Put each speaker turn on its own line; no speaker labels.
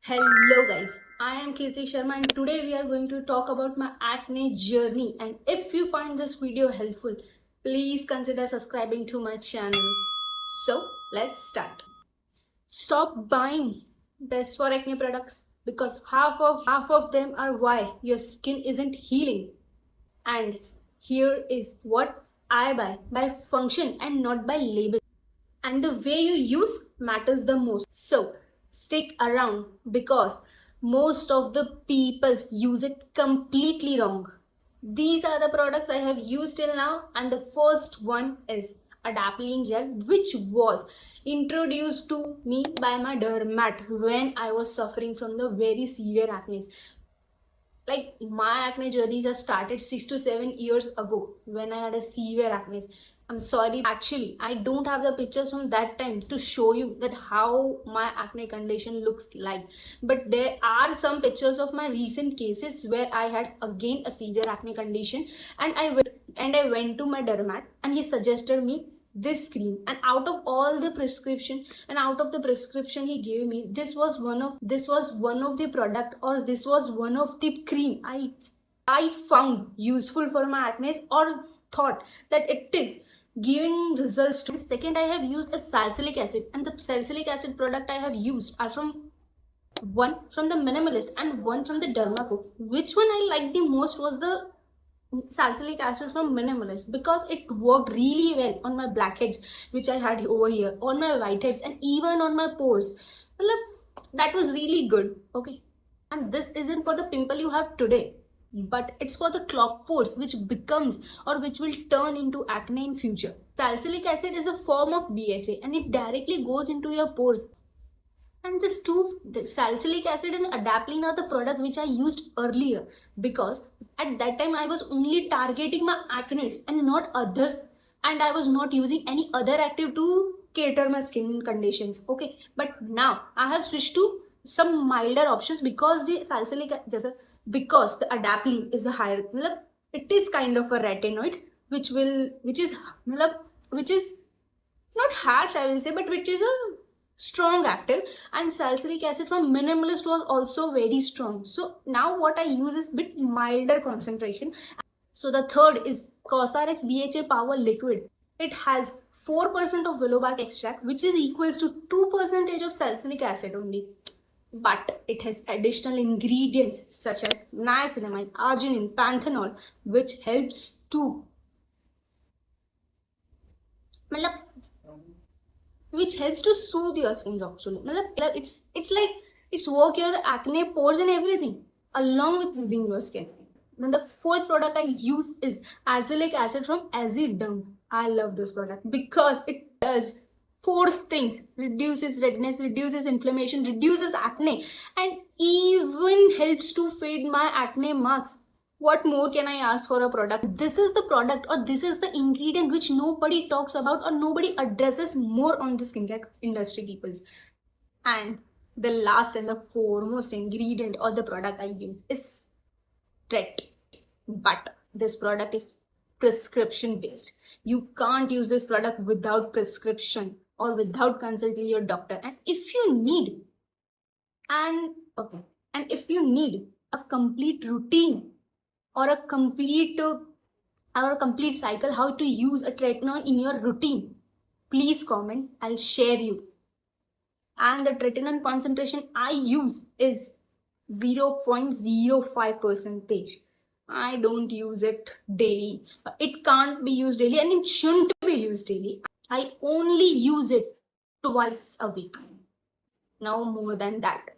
Hello guys, I am Kirti Sharma and today we are going to talk about my acne journey, and if you find this video helpful, please consider subscribing to my channel. So let's start. Stop buying best for acne products because half of them are why your skin isn't healing. And here is what I by function and not by label. And the way you use matters the most. So stick around because most of the people use it completely wrong. These are the products I have used till now, and the first one is Adapalene gel, which was introduced to me by my dermat when I was suffering from the very severe acne. Like, my acne journey has started 6 to 7 years ago when I had a severe acne. I'm sorry, actually I don't have the pictures from that time to show you that how my acne condition looks like, but there are some pictures of my recent cases where I had again a severe acne condition, and I went to my dermat and he suggested me this cream, and out of all the prescription and out of the prescription he gave me, this was one of the product, or this was one of the cream I found useful for my acne, or thought that it is giving results to. Second, I have used a salicylic acid, and the salicylic acid product I have used are one from the Minimalist and one from the Dermaco. Which one I liked the most was the salicylic acid from Minimalist, because it worked really well on my blackheads which I had over here, on my whiteheads, and even on my pores. That was really good. Okay, and this isn't for the pimple you have today, but it's for the clogged pores which becomes or which will turn into acne in future. Salicylic acid is a form of BHA and it directly goes into your pores. And the salicylic acid and adapalene are the product which I used earlier, because at that time I was only targeting my acne and not others, and I was not using any other active to cater my skin conditions. Okay, but now I have switched to some milder options because the because the adapalene is a higher, it is kind of a retinoid which is not harsh, I will say, but which is a strong active, and salicylic acid from Minimalist was also very strong. So now what I use is bit milder concentration. So the third is Cosrx BHA Power Liquid. It has 4% of willow bark extract, which is equals to 2% of salicylic acid only, but it has additional ingredients such as niacinamide, arginine, panthenol, which helps to soothe your skin actually. It's like it's work your acne, pores and everything along with soothing your skin. Then the fourth product I use is azelaic acid from Aziderm. I love this product because it does four things: reduces redness, reduces inflammation, reduces acne, and even helps to fade my acne marks. What more can I ask for a product? This is the product, or this is the ingredient which nobody talks about or nobody addresses more on the skincare industry, peoples. And the last and the foremost ingredient or the product I use is Tret. But this product is prescription based. You can't use this product without prescription or without consulting your doctor. And if you need a complete routine or a complete cycle how to use a tretinoin in your routine, please comment, I'll share you. And the tretinoin concentration I use is 0.05 percentage. I don't use it daily. It can't be used daily and it shouldn't be used daily. I only use it twice a week, no more than that.